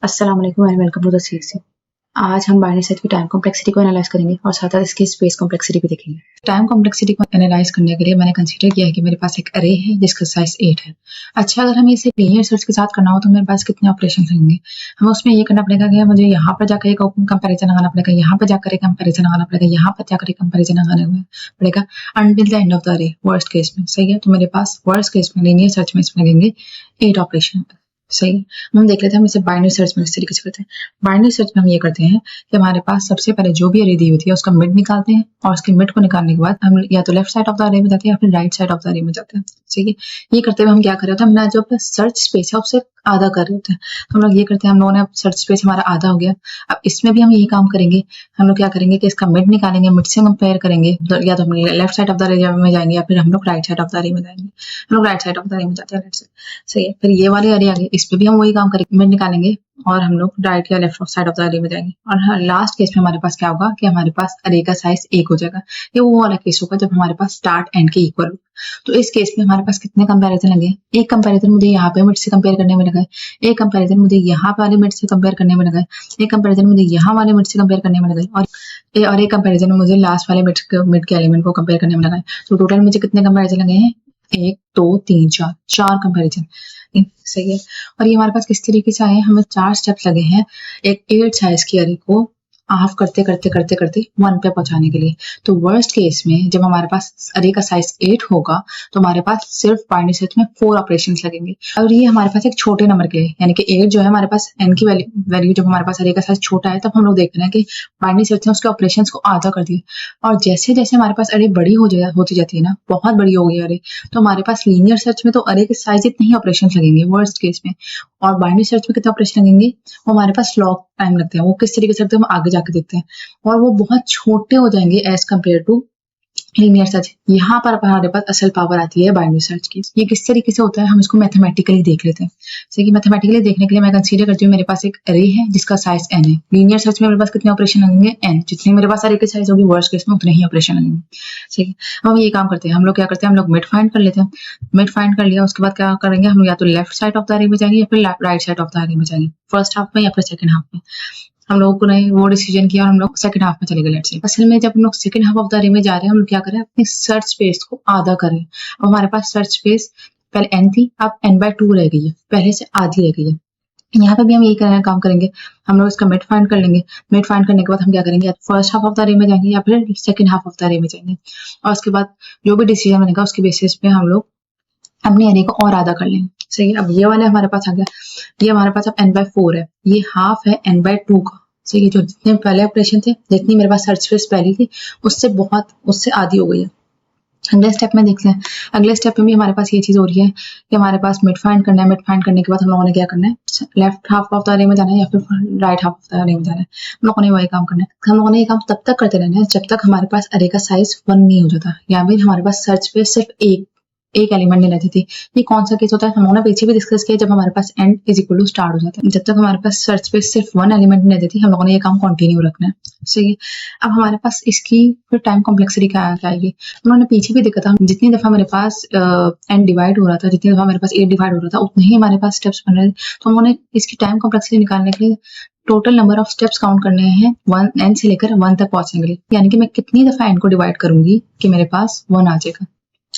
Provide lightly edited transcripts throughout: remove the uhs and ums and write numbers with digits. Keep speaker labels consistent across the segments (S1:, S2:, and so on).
S1: अस्सलाम वालेकुम and welcome to the series. आज हम बाइनरी सर्च की टाइम कॉम्प्लेक्सिटी को एनालाइज करेंगे और साथ साथ इसकी स्पेस कॉम्प्लेक्सिटी भी देखेंगे। टाइम कॉम्प्लेक्सिटी को एनालाइज करने के लिए मैंने कंसीडर किया है कि मेरे पास एक अरे है जिसका साइज 8 है। अच्छा, अगर हमें इसे लीनियर सर्च के साथ करना हो तो मेरे पास कितने ऑपरेशन होंगे। हमें उसमें ये करना पड़ेगा कि मुझे यहाँ पर जाकर एक कंपेरिजन लगाना पड़ेगा, यहाँ पर जाकर एक कंपेरिजन लगाना पड़ेगा, यहाँ पर जाकर एक कंपेरिजन लगाना पड़ेगा until the end of the अरे वर्स्ट केस में। सही है, तो मेरे पास वर्स्ट केस में लीनियर सर्च में इसमें लगेंगे 8 ऑपरेशन। सही, हम देख लेते हैं हम इसे बाइनरी सर्च में किस तरीके से करते हैं। बाइनरी सर्च में हम ये करते हैं कि हमारे पास सबसे पहले जो भी अरे दी होती है उसका मिड निकालते हैं और उसके मिड को निकालने के बाद हम या तो लेफ्ट साइड ऑफ द अरे में जाते हैं या फिर राइट साइड ऑफ द अरे में जाते हैं। ठीक है, ये करते हुए हम क्या कर रहे होते हैं, हमने जो अपना सर्च स्पेस है उससे आधा कर रहे होते हैं। तो हम लोग ये करते हैं, हम लोगों ने सर्च स्पेस हमारा आधा हो गया। अब इसमें भी हम यही काम करेंगे, हम लोग क्या करेंगे कि इसका मिड निकालेंगे, मिड से कंपेयर करेंगे, या तो हम लेफ्ट साइड ऑफ द अरे में जाएंगे या फिर हम लोग राइट साइड ऑफ द अरे में जाएंगे। हम लोग राइट साइड ऑफ द अरे में जाते हैं, सही है। फिर ये वाले अरे आगे, इस पे भी हम वही काम करेंगे, मिड निकालेंगे और हम लोग राइट या लेफ्ट साइड ऑफ द अरे में जाएंगे। और लास्ट केस में हमारे पास क्या होगा कि हमारे पास अरे का साइज 1 हो जाएगा। ये वो वाला केस होगा जब हमारे पास स्टार्ट एंड के इक्वल हो। तो इस केस में हमारे पास कितने कंपैरिजन लगे, एक कंपैरिजन मुझे यहाँ पे मिड से कंपेयर करने में लगा है, एक कंपैरिजन मुझे यहाँ वाले मिड से कंपेयर करने में लगा है, एक कंपैरिजन मुझे यहाँ वाले मिड से कंपेयर करने में लगा है और एक कंपैरिजन मुझे लास्ट वाले मिड के एलिमेंट को कंपेयर करने में लगा है। तो टोटल मुझे कितने कंपैरिजन लगे हैं, 1 2 3 4 कंपैरिजन। सही है, और ये हमारे पास किस तरीके से आए हैं, हमें 4 स्टेप्स लगे हैं एक 8 साइज की अरे को हाफ करते करते करते करते 1 पे पहुंचाने के लिए। तो वर्स्ट केस में जब हमारे पास अरे का साइज 8 होगा तो हमारे पास सिर्फ बाइनरी सर्च में 4 ऑपरेशंस लगेंगे। और ये हमारे पास एक छोटे नंबर के है, यानी कि 8 जो है हमारे पास n की वैल्यू जब हमारे पास अरे का साइज छोटा है तब हम लोग देख रहे हैं कि बाइनरी सर्च ने उसके ऑपरेशंस को आधा कर दिया। और जैसे जैसे हमारे पास अरे बड़ी होती जाती है ना, बहुत बड़ी हो गई अरे, तो हमारे पास लीनियर सर्च में तो अरे के साइज इतने ही ऑपरेशन लगेंगे वर्स्ट केस में। और बाइनरी सर्च में कितने ऑपरेशन लगेंगे, वो हमारे पास लॉग टाइम लगते हैं। वो किस तरीके से लगते हैं हम आगे जाके देखते हैं, और वो बहुत छोटे हो जाएंगे as compared to linear search. यहाँ पर हमारे पास असल पावर आती है बाइनरी सर्च की। ये किस तरीके से होता है हम इसको मैथमेटिकली देख लेते हैं। जैसे कि मैथमेटिकली देखने के लिए मैं कंसीडर करती हूँ मेरे पास एक अरे है जिसका साइज n है। लीनियर सर्च में मेरे पास कितने ऑपरेशन लगेंगे, n। जितनी मेरे पास अरे की साइज होगी वर्स्ट केस में उतने ही ऑपरेशन लगेंगे। ठीक है, हम ये काम करते हैं, हम लोग क्या करते हैं, हम लोग मिड फाइंड कर लेते हैं। मिड फाइंड कर लिया, उसके बाद क्या करेंगे, हम या तो लेफ्ट साइड ऑफ द अरे में जाएंगे या फिर राइट साइड ऑफ द अरे में जाएंगे, फर्स्ट हाफ में या फिर सेकंड हाफ में। हम लोगों ने वो डिसीजन किया और हम लोग सेकंड हाफ में चले गए। लेट्स से असल में जब हम लोग सेकंड हाफ ऑफ द अरे में जा रहे हैं, हम लोग क्या कर रहे हैं, अपनी सर्च स्पेस को आधा कर रहे हैं। अब हमारे पास सर्च स्पेस पहले n थी, अब n/2 रह गई है, पहले से आधी रह गई है। यहाँ पे भी हम यही काम करेंगे, हम लोग इसका मिड फाइंड कर लेंगे। मिड फाइंड करने के बाद हम क्या करेंगे, या फर्स्ट हाफ ऑफ द अरे में जाएंगे या फिर सेकंड हाफ ऑफ द अरे में जाएंगे। और उसके बाद जो भी डिसीजन बनेगा उसके बेसिस पे हम लोग अपने अरे को और आधा कर लेंगे। सही है, अब ये वाला हमारे पास आ गया, ये हमारे पास अब n/4 है, ये हाफ है n/2 का। सही है, जो जितने पहले ऑपरेशन थे, जितनी मेरे पास सर्च स्पेस पहली थी उससे आधी हो गई है। अगले स्टेप में देखते हैं, अगले स्टेप में भी हमारे पास ये चीज हो रही है कि हमारे पास मिड फाइंड करना है। मिड फाइंड करने के बाद हम लोगों ने क्या करना है, लेफ्ट हाफ ऑफ द अरे में जाना है या फिर राइट हाफ ऑफ द अरे में जाना है। हम लोगों ने वही काम करना है। हम लोगों ने ये काम तब तक करते रहना है जब तक हमारे पास अरे का साइज 1 नहीं हो जाता, या फिर हमारे पास सर्च पे सिर्फ एक एलिमेंट नहीं रहती थी। ये कौन सा केस होता है, हम लोगों ने पीछे भी डिस्कस किया, जब हमारे पास end is equal to start हो जाता है। जब तक हमारे पास सर्च पे सिर्फ 1 एलिमेंट नहीं रहती थी, हम लोगों ने ये काम कंटिन्यू रखना है। सही है, अब हमारे पास इसकी फिर टाइम कॉम्प्लेक्सिटी क्या आएगी, उन्होंने पीछे भी देखा था, जितनी दफा मेरे पास एंड डिवाइड हो रहा था, जितनी दफा मेरे पास 8 डिवाइड हो रहा था, उतने ही हमारे पास स्टेप्स बन रहे थे। तो उन्होंने इसकी टाइम कॉम्प्लेक्सिटी निकालने के लिए total number of steps count करने हैं 1 n से लेकर 1 तक पहुंचने के लिए। यानी कि मैं कितनी दफा n को डिवाइड करूंगी कि मेरे पास 1 आ जाएगा।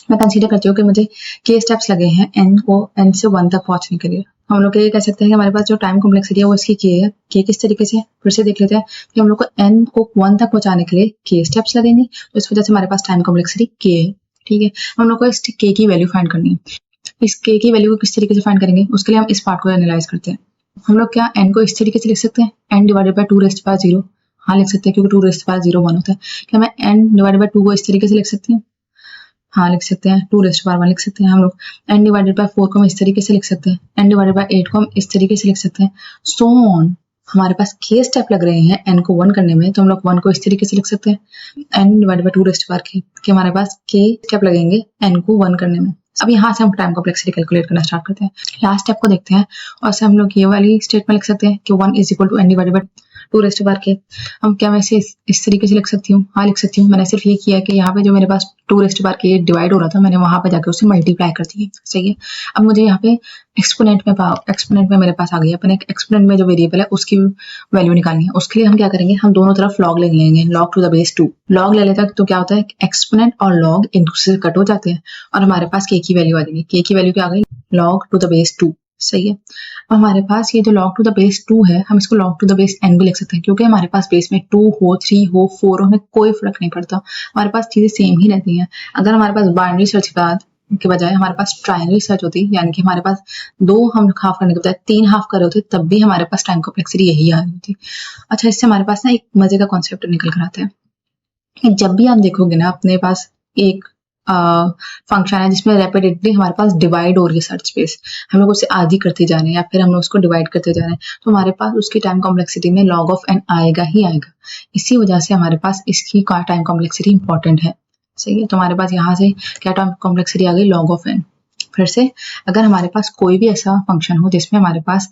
S1: मैं कंसीडर करती हूँ कि मुझे k स्टेप्स लगे हैं n से 1 तक पहुंचने के लिए। हम लोग ये कह सकते हैं कि हमारे पास जो टाइम कॉम्प्लेक्सिटी है वो इसकी k है। k किस तरीके से, फिर से देख लेते हैं कि हम लोग को n को 1 तक पहुंचाने के लिए k स्टेप्स लगेंगे, तो इस वजह से हमारे पास टाइम कॉम्प्लेक्सिटी k है। ठीक है, हम लोग को इस k की वैल्यू फाइंड करनी है। इस k की वैल्यू को किस तरीके से फाइंड करेंगे, उसके लिए हम इस पार्ट को एनालाइज करते हैं। हम लोग क्या n को इस तरीके से लिख सकते हैं, n/2⁻0। हाँ लिख सकते हैं, क्योंकि 2⁻0 1 होता है। क्या मैं n/2 को इस तरीके से लिख सकती हूँ, हाँ लिख सकते हैं। 2⁻1 लिख सकते हैं हम लोग। n/4 को हम इस तरीके से लिख सकते हैं, n/8 को हम इस तरीके से लिख सकते हैं, सो ऑन। हमारे पास k स्टेप लग रहे हैं n को 1 करने में, तो हम लोग 1 को इस तरीके से लिख सकते हैं, n/2 कि हमारे पास k स्टेप लगेंगे n को 1 करने में। अब यहाँ से हम टाइम कॉम्प्लेक्सिटी कैलकुलेट करना स्टार्ट करते हैं। लास्ट स्टेप को देखते हैं और से हम लोग ये वाली स्टेटमेंट लिख सकते हैं कि 1 = n/2 टूरिस्ट बार के हम क्या वैसे इस तरीके से लिख सकती हूँ? हाँ लिख सकती हूँ। मैंने सिर्फ ये किया कि यहाँ पे जो मेरे पास टूरिस्ट बार के डिवाइड हो रहा था मैंने वहां पे जाकर उसे मल्टीप्लाई कर दिया। सही है। अब मुझे यहाँ पे एक्सपोनेंट में मेरे पास आ गई। अपने एक्सपोनेंट में जो वेरिएबल है उसकी वैल्यू निकालनी है। उसके लिए हम क्या करेंगे, हम दोनों तरफ लॉग ले लेंगे, log to the base 2। Log ले लेता है तो क्या होता है, एक्सपोनेंट और लॉग एक दूसरे से कट हो जाते हैं और हमारे पास k की वैल्यू आ जाएगी। k की वैल्यू क्या आ गई, log टू द बेस 2। सही है। अब हमारे पास ये जो log टू द बेस 2 है, हम इसको log to the base n भी लिख सकते हैं, क्योंकि हमारे पास बेस में 2 हो, 3 हो, 4 हो, हमें कोई फर्क नहीं पड़ता, हमारे पास चीजें सेम ही रहती हैं। अगर हमारे पास बाइनरी सर्च के बजाय हमारे पास ट्रायंगल सर्च होती, यानी कि हमारे पास 2 हम हाफ करने के बजाय 3 हाफ कर रहे होते, तब भी हमारे पास टाइम कॉम्प्लेक्सिटी यही आ रही होती। अच्छा, इससे हमारे पास ना एक मजे का कॉन्सेप्ट निकल कर आता है। जब भी आप देखोगे ना अपने पास एक फंक्शन है जिसमें रेपिडेटली हमारे पास डिवाइड हो रही है सर्च स्पेस, हम लोग उसे आधी करते जा रहे हैं या फिर हम लोग उसको डिवाइड करते जा रहे हैं, तो हमारे पास उसकी टाइम कॉम्प्लेक्सिटी में log ऑफ n आएगा ही आएगा। इसी वजह से हमारे पास इसकी टाइम कॉम्प्लेक्सिटी इंपॉर्टेंट है। सही है। तो हमारे पास यहाँ से क्या टाइम कॉम्प्लेक्सिटी आ गई, log ऑफ n। फिर से अगर हमारे पास कोई भी ऐसा फंक्शन हो जिसमें हमारे पास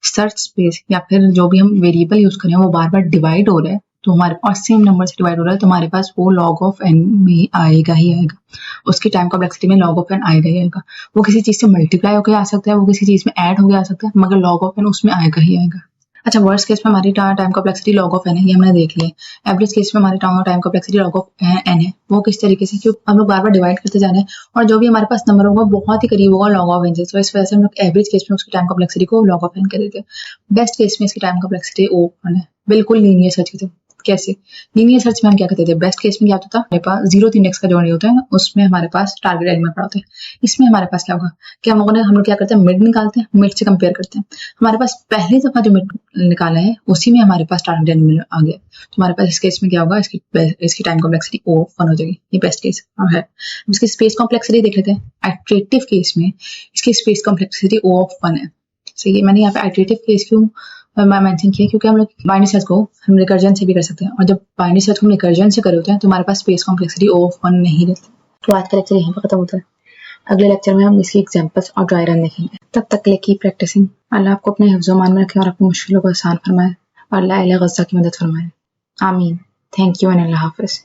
S1: सर्च स्पेस या फिर जो भी हम वेरिएबल यूज करें वो बार बार डिवाइड हो रहा है, तो हमारे पास सेम नंबर से डिवाइड हो रहा है, तो हमारे पास वो log ऑफ n में आएगा ही आएगा। उसकी टाइम कॉम्प्लेक्सिटी में log ऑफ n आएगा ही आएगा। वो किसी चीज से मल्टीप्लाई होकर आ सकता है, वो किसी चीज में ऐड होकर आ सकता है, मगर log ऑफ n उसमें आएगा ही आएगा। अच्छा, वर्स्ट केस में हमारी time complexity log of n है, ये हमने देख लिया। एवरेज केस में हमारी time complexity log of n है। वो किस तरीके से, क्योंकि हम लोग बार बार डिवाइड करते जा रहे हैं और जो भी हमारे पास नंबर होगा बहुत ही करीब होगा log ऑफ n से, तो इस वजह से हम लोग एवरेज केस में उसकी टाइम कॉम्प्लेक्सिटी को log ऑफ n कर देते हैं। बेस्ट केस में इसकी टाइम कॉम्प्लेक्सिटी O1 है। बिल्कुल लीनियर सर्च की तरह। कैसे लीनियर सर्च में हम क्या करते थे, बेस्ट केस में क्या होता था, हमारे पास 0 इंडेक्स का जॉइंट होता है, उसमें हमारे पास टारगेट एलिमेंट पड़ा होता है। इसमें हमारे पास क्या होगा कि हम लोग क्या करते हैं, मिड निकालते हैं, मिड से कंपेयर करते हैं। हमारे पास पहली दफा जो मिड निकाला है उसी में हमारे पास टारगेट एलिमेंट आ गया, तो हमारे पास इस केस में क्या होगा, इसकी टाइम कॉम्प्लेक्सिटी O1 हो जाएगी। ये बेस्ट केस है। इसकी स्पेस कॉम्प्लेक्सिटी देख लेते हैं। आइटरेटिव केस में इसकी स्पेस कॉम्प्लेक्सिटी O1 है। सही है। मैंने यहाँ पे आइटरेटिव केस क्यों मेंशन किया, क्योंकि हम लोग बाइनरी सर्च को हम रिकर्जन से भी कर सकते हैं, और जब बाइनरी सर्च को हम रिकर्जन से कर होते हैं तो हमारे पास स्पेस कॉम्प्लेक्सिटी O1 नहीं रहती। तो आज का लेक्चर यहीं पर खत्म होता है। अगले लेक्चर में हम इसकी एग्जांपल्स और ड्राई रन देखेंगे। तब तक के लिए कीप प्रैक्टिसिंग। अल्लाह आपको अपने हिफ्ज़-ओ-मान में रखे और अपनी मुश्किलों को आसान फरमाए और अल्लाह अहले गज़ा की मदद फरमाए। आमीन। थैंक यू एंड अल्लाह हाफ़िज़।